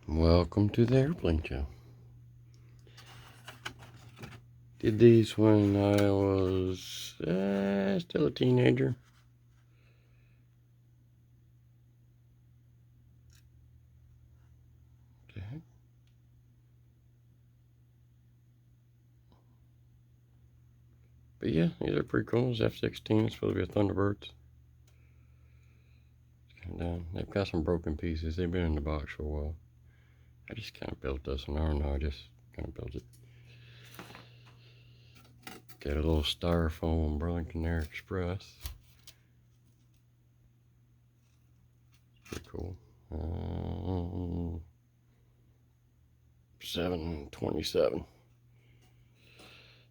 Welcome to the Airplane Show. Did these when I was still a teenager. What the heck? But yeah, these are pretty cool. It's F-16. It's supposed to be a Thunderbird. And they've got some broken pieces. They've been in the box for a while. I just kind of built this one. I don't know. I just kind of built it. Got a little styrofoam Burlington Air Express. Pretty cool. 727.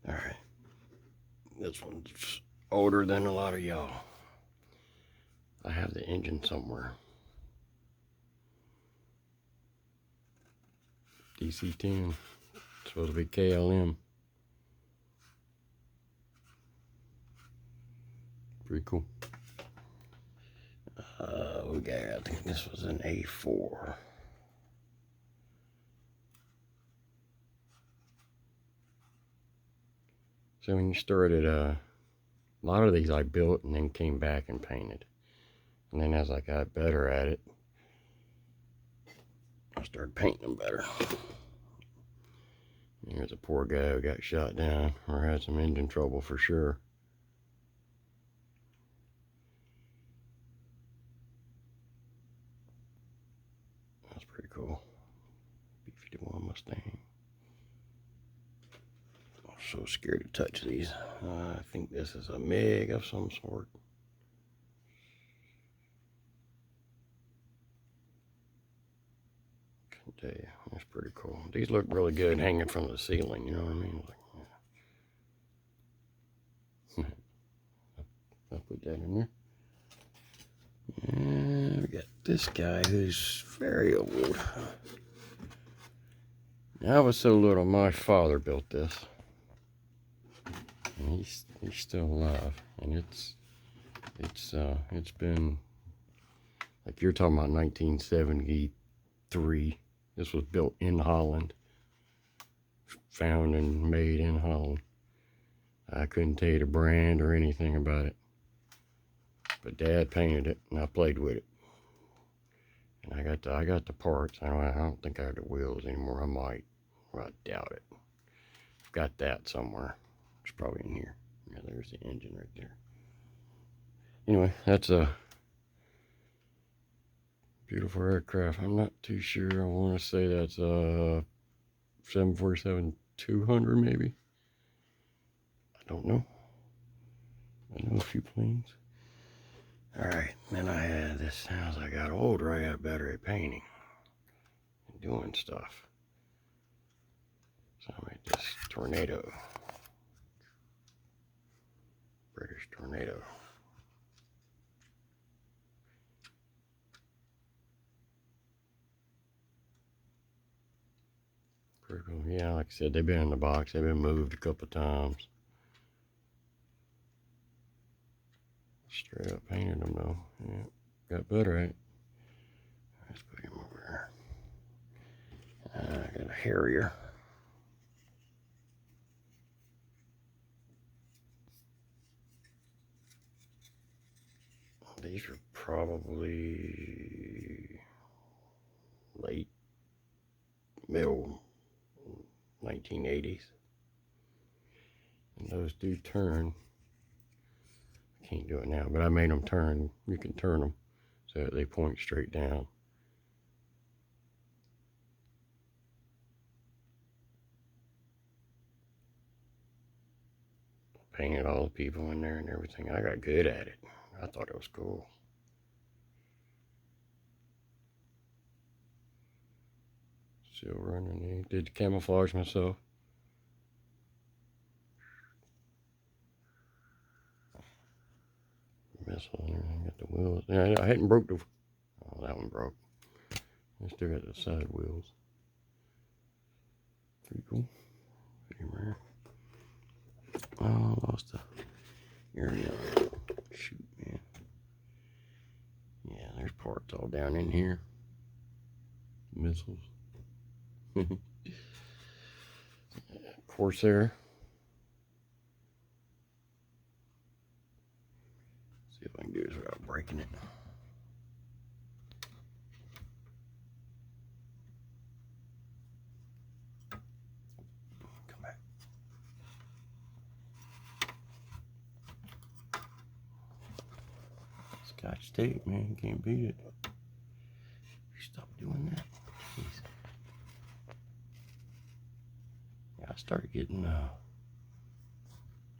All right. This one's older than a lot of y'all. I have the engine somewhere. DC-10. It's supposed to be KLM. Pretty cool. I think this was an A4. So when you started, a lot of these I built and then came back and painted. And then as I got better at it, I started painting them better. Here's a poor guy who got shot down or had some engine trouble for sure. That's pretty cool. B-51 Mustang. I'm so scared to touch these. I think this is a MiG of some sort. Can't tell you. That's pretty cool. These look really good hanging from the ceiling, you know what I mean? Like, yeah. I'll put that in there. And we got this guy who's very old. I was so little, my father built this. And he's still alive. And it's been, like you're talking about 1973. This was built in Holland. Found and made in Holland. I couldn't tell you the brand or anything about it. But Dad painted it, and I played with it. And I got the parts. I don't think I have the wheels anymore. I might. Well, I doubt it. I've got that somewhere. It's probably in here. Yeah, there's the engine right there. Anyway, that's a beautiful aircraft. I'm not too sure. I want to say that's a 747-200 maybe. I don't know. I know a few planes. All right, then I had this. As I got older, I got better at painting and doing stuff. So I made this Tornado. British Tornado. Pretty cool. Yeah, like I said, they've been in the box. They've been moved a couple times. Straight up painted them though. Yeah, got better at it. Let's put him over there. I got a Harrier. These are probably middle 1980s. And those do turn. I can't do it now, but I made them turn. You can turn them so that they point straight down. Painted all the people in there and everything. I got good at it. I thought it was cool. Still running. Did camouflage myself. missile and everything. Got the wheels. Yeah, I hadn't broke the. Oh, that one broke. I still got the side wheels. Pretty cool. Pretty rare. Oh, I lost the area. Shoot, man. Yeah, there's parts all down in here. Missiles. Corsair. See if I can do this without breaking it. Come back. Scotch tape, man. You can't beat it. Stop doing that. Jeez. Yeah, I started getting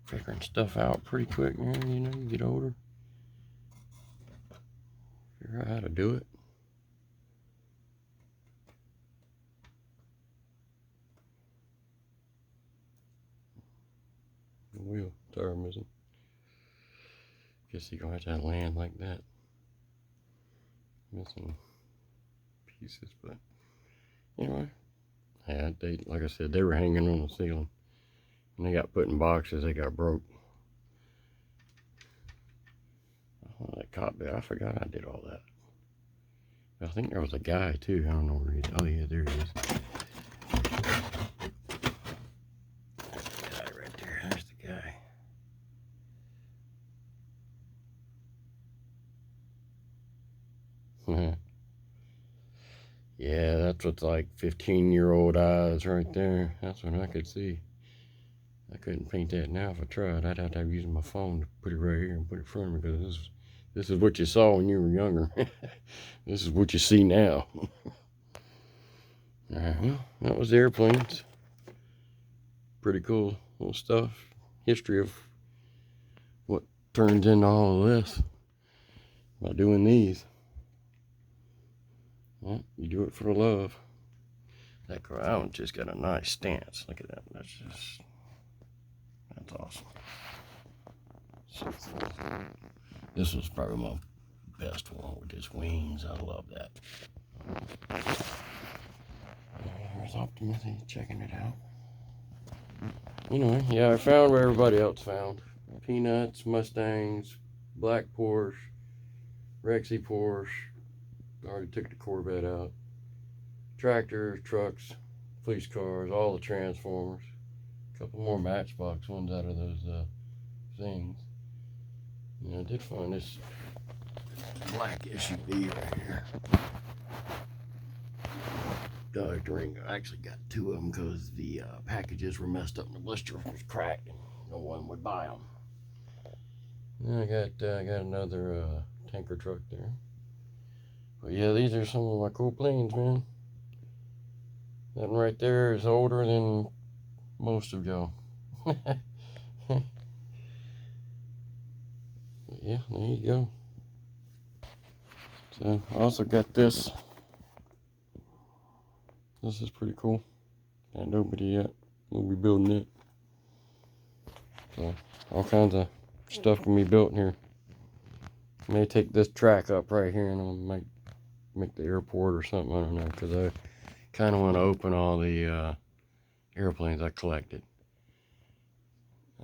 figuring stuff out pretty quick, man. You know, you get older. Figure out how to do it. The wheel tire missing. Guess you're gonna have to land like that. Missing pieces, but anyway. Yeah, they, like I said, they were hanging on the ceiling. And they got put in boxes, they got broke. Oh, that cop bed, I forgot I did all that. I think there was a guy too, I don't know where he is. Oh yeah, there he is. There's the guy right there, there's the guy. Yeah, that's what's like 15-year-old eyes right there. That's what I could see. I couldn't paint that now if I tried. I'd have to use my phone to put it right here and put it in front of me because this is what you saw when you were younger. This is what you see now. Alright, well, that was the airplanes. Pretty cool little stuff. History of what turns into all of this by doing these. Well, you do it for the love. That crown just got a nice stance. Look at that. That's awesome. So, this was probably my best one with his wings. I love that. There's Optimus. He's checking it out. Anyway, yeah, I found where everybody else found. Peanuts, Mustangs, black Porsche, Rexy Porsche. Already took the Corvette out. Tractors, trucks, police cars, all the Transformers. A couple more Matchbox ones out of those things. And I did find this black SUV right here. Dodge Durango. I actually got two of them because the packages were messed up and the blister was cracked and no one would buy them. Then I got another tanker truck there. But yeah, these are some of my cool planes, man. That one right there is older than most of y'all. Yeah, there you go. So I also got this. This is pretty cool. Got nobody yet. We'll be building it. So all kinds of stuff can be built in here. May take this track up right here and I might make the airport or something. I don't know, because I kind of want to open all the airplanes I collected.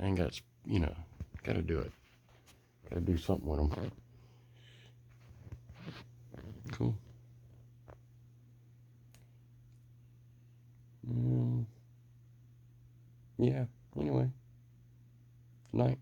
I ain't got, got to do it. Got to do something with them. Cool. Yeah, anyway. Good night.